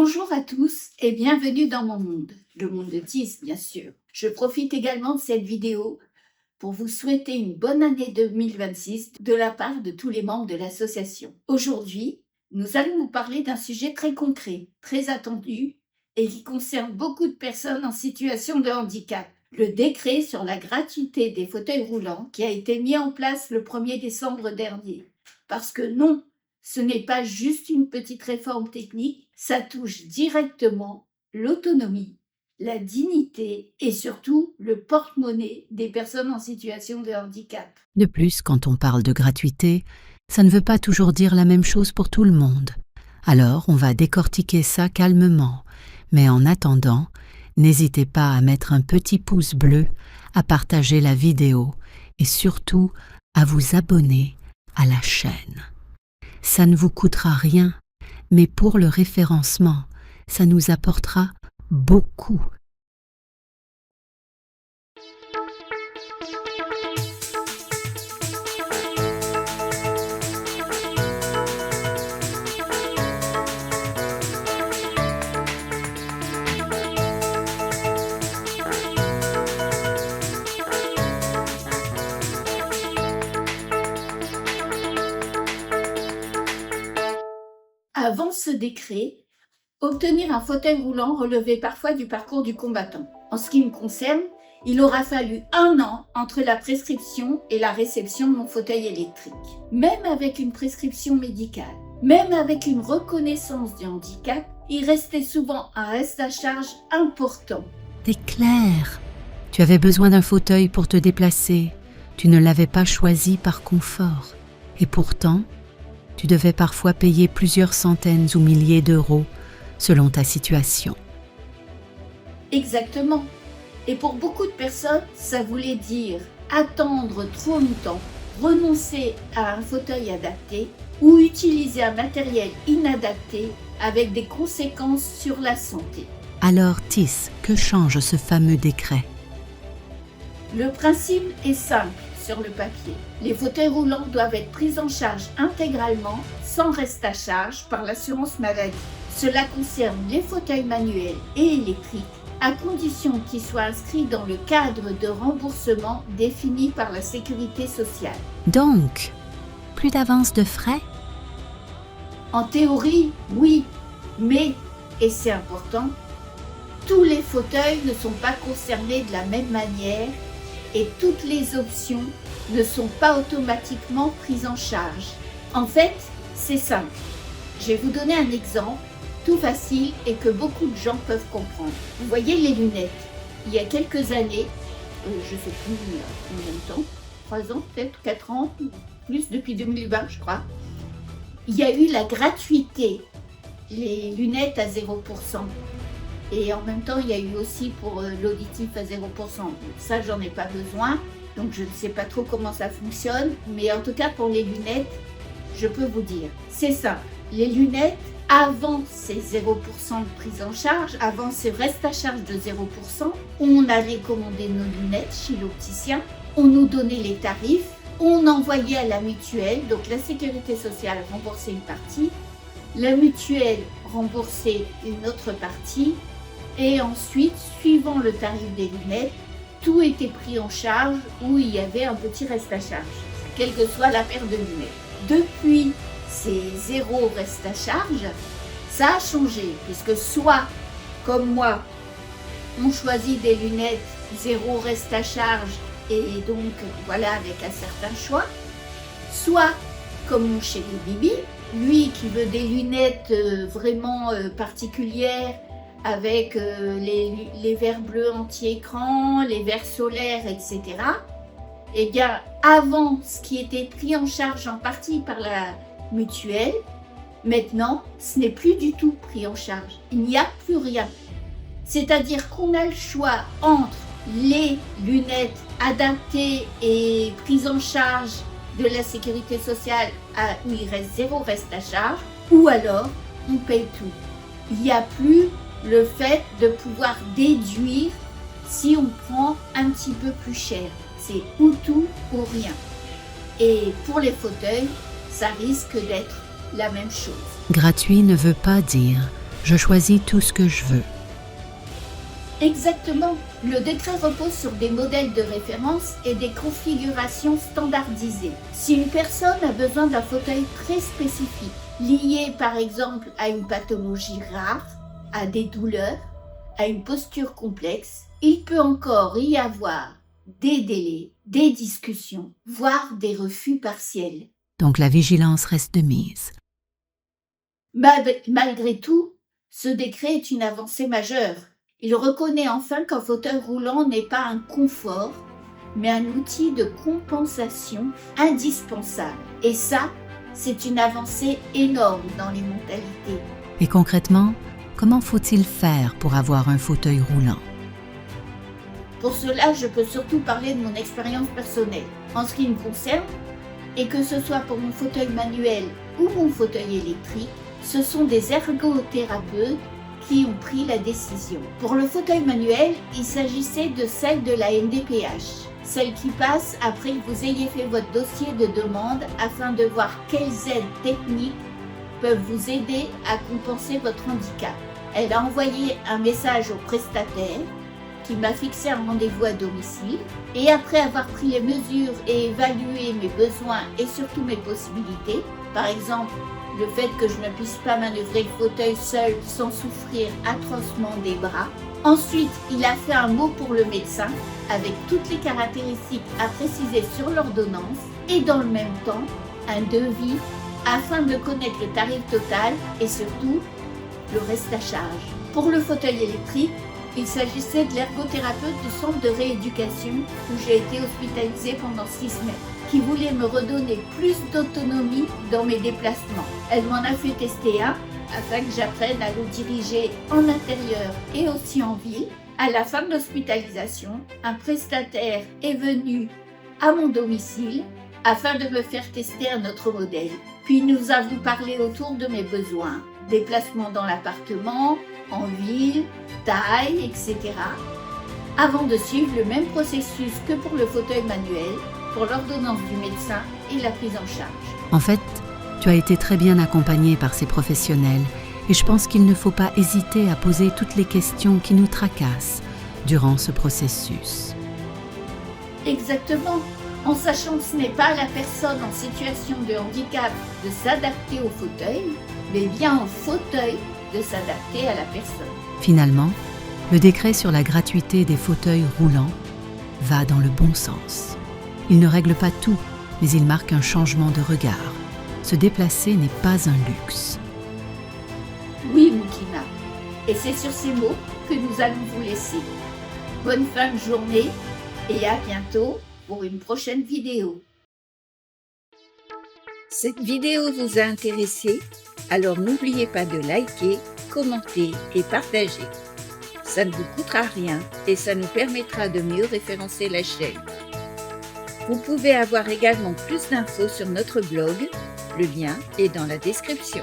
Bonjour à tous et bienvenue dans mon monde, le monde de Tis bien sûr. Je profite également de cette vidéo pour vous souhaiter une bonne année 2026 de la part de tous les membres de l'association. Aujourd'hui, nous allons vous parler d'un sujet très concret, très attendu et qui concerne beaucoup de personnes en situation de handicap. Le décret sur la gratuité des fauteuils roulants qui a été mis en place le 1er décembre dernier. Parce que non, ce n'est pas juste une petite réforme technique, ça touche directement l'autonomie, la dignité et surtout le porte-monnaie des personnes en situation de handicap. De plus, quand on parle de gratuité, ça ne veut pas toujours dire la même chose pour tout le monde. Alors, on va décortiquer ça calmement. Mais en attendant, n'hésitez pas à mettre un petit pouce bleu, à partager la vidéo et surtout à vous abonner à la chaîne. Ça ne vous coûtera rien, mais pour le référencement, ça nous apportera beaucoup. Avant ce décret, obtenir un fauteuil roulant relevait parfois du parcours du combattant. En ce qui me concerne, il aura fallu 1 an entre la prescription et la réception de mon fauteuil électrique. Même avec une prescription médicale, même avec une reconnaissance du handicap, il restait souvent un reste à charge important. T'es clair. Tu avais besoin d'un fauteuil pour te déplacer. Tu ne l'avais pas choisi par confort. Et pourtant, tu devais parfois payer plusieurs centaines ou milliers d'euros selon ta situation. Exactement. Et pour beaucoup de personnes, ça voulait dire attendre trop longtemps, renoncer à un fauteuil adapté ou utiliser un matériel inadapté avec des conséquences sur la santé. Alors, Tis, que change ce fameux décret? Le principe est simple sur le papier. Les fauteuils roulants doivent être pris en charge intégralement, sans reste à charge, par l'assurance maladie. Cela concerne les fauteuils manuels et électriques, à condition qu'ils soient inscrits dans le cadre de remboursement défini par la Sécurité sociale. Donc, plus d'avance de frais? En théorie, oui, mais, et c'est important, tous les fauteuils ne sont pas concernés de la même manière et toutes les options ne sont pas automatiquement prises en charge. En fait, c'est simple. Je vais vous donner un exemple tout facile et que beaucoup de gens peuvent comprendre. Vous voyez les lunettes. Il y a quelques années, je ne sais plus combien de temps, 3 ans peut-être, 4 ans, plus depuis 2020 je crois, il y a eu la gratuité, les lunettes à 0%. Et en même temps, il y a eu aussi pour l'auditif à 0%. Ça, j'en ai pas besoin, donc je ne sais pas trop comment ça fonctionne. Mais en tout cas, pour les lunettes, je peux vous dire, c'est ça. Les lunettes, avant ces 0% de prise en charge, avant ce reste à charge de 0%, on allait commander nos lunettes chez l'opticien, on nous donnait les tarifs, on envoyait à la mutuelle, donc la Sécurité sociale remboursait une partie, la mutuelle remboursait une autre partie, et ensuite, suivant le tarif des lunettes, tout était pris en charge ou il y avait un petit reste à charge, quelle que soit la paire de lunettes. Depuis ces 0 reste à charge, ça a changé, puisque soit, comme moi, on choisit des lunettes 0 reste à charge et donc voilà avec un certain choix, soit comme mon chéri Bibi, lui qui veut des lunettes vraiment particulières, avec les verres bleus anti-écran, les verres solaires, etc. Eh bien, avant, ce qui était pris en charge en partie par la mutuelle, maintenant, ce n'est plus du tout pris en charge. Il n'y a plus rien. C'est-à-dire qu'on a le choix entre les lunettes adaptées et prises en charge de la Sécurité sociale où il reste 0 reste à charge, ou alors on paye tout. Il n'y a plus le fait de pouvoir déduire si on prend un petit peu plus cher. C'est ou tout ou rien. Et pour les fauteuils, ça risque d'être la même chose. Gratuit ne veut pas dire Je choisis tout ce que je veux. Exactement. Le décret repose sur des modèles de référence et des configurations standardisées. Si une personne a besoin d'un fauteuil très spécifique, lié par exemple à une pathologie rare, à des douleurs, à une posture complexe, il peut encore y avoir des délais, des discussions, voire des refus partiels. Donc la vigilance reste de mise. Malgré tout, ce décret est une avancée majeure. Il reconnaît enfin qu'un fauteuil roulant n'est pas un confort, mais un outil de compensation indispensable. Et ça, c'est une avancée énorme dans les mentalités. Et concrètement, comment faut-il faire pour avoir un fauteuil roulant? Pour cela, je peux surtout parler de mon expérience personnelle. En ce qui me concerne, et que ce soit pour mon fauteuil manuel ou mon fauteuil électrique, ce sont des ergothérapeutes qui ont pris la décision. Pour le fauteuil manuel, il s'agissait de celle de la MDPH, celle qui passe après que vous ayez fait votre dossier de demande afin de voir quelles aides techniques peuvent vous aider à compenser votre handicap. Elle a envoyé un message au prestataire qui m'a fixé un rendez-vous à domicile et après avoir pris les mesures et évalué mes besoins et surtout mes possibilités, par exemple le fait que je ne puisse pas manœuvrer le fauteuil seul sans souffrir atrocement des bras. Ensuite, il a fait un mot pour le médecin avec toutes les caractéristiques à préciser sur l'ordonnance et dans le même temps, un devis afin de connaître le tarif total et surtout le reste à charge. Pour le fauteuil électrique, il s'agissait de l'ergothérapeute du centre de rééducation où j'ai été hospitalisée pendant 6 semaines, qui voulait me redonner plus d'autonomie dans mes déplacements. Elle m'en a fait tester un afin que j'apprenne à le diriger en intérieur et aussi en ville. À la fin de l'hospitalisation, un prestataire est venu à mon domicile afin de me faire tester un autre modèle. Puis nous avons parlé autour de mes besoins, déplacement dans l'appartement, en ville, taille, etc. avant de suivre le même processus que pour le fauteuil manuel, pour l'ordonnance du médecin et la prise en charge. En fait, tu as été très bien accompagnée par ces professionnels et je pense qu'il ne faut pas hésiter à poser toutes les questions qui nous tracassent durant ce processus. Exactement, en sachant que ce n'est pas à la personne en situation de handicap de s'adapter au fauteuil, mais bien au fauteuil de s'adapter à la personne. Finalement, le décret sur la gratuité des fauteuils roulants va dans le bon sens. Il ne règle pas tout, mais il marque un changement de regard. Se déplacer n'est pas un luxe. Oui, Moukina. Et c'est sur ces mots que nous allons vous laisser. Bonne fin de journée et à bientôt pour une prochaine vidéo. Cette vidéo vous a intéressé? Alors n'oubliez pas de liker, commenter et partager. Ça ne vous coûtera rien et ça nous permettra de mieux référencer la chaîne. Vous pouvez avoir également plus d'infos sur notre blog, le lien est dans la description.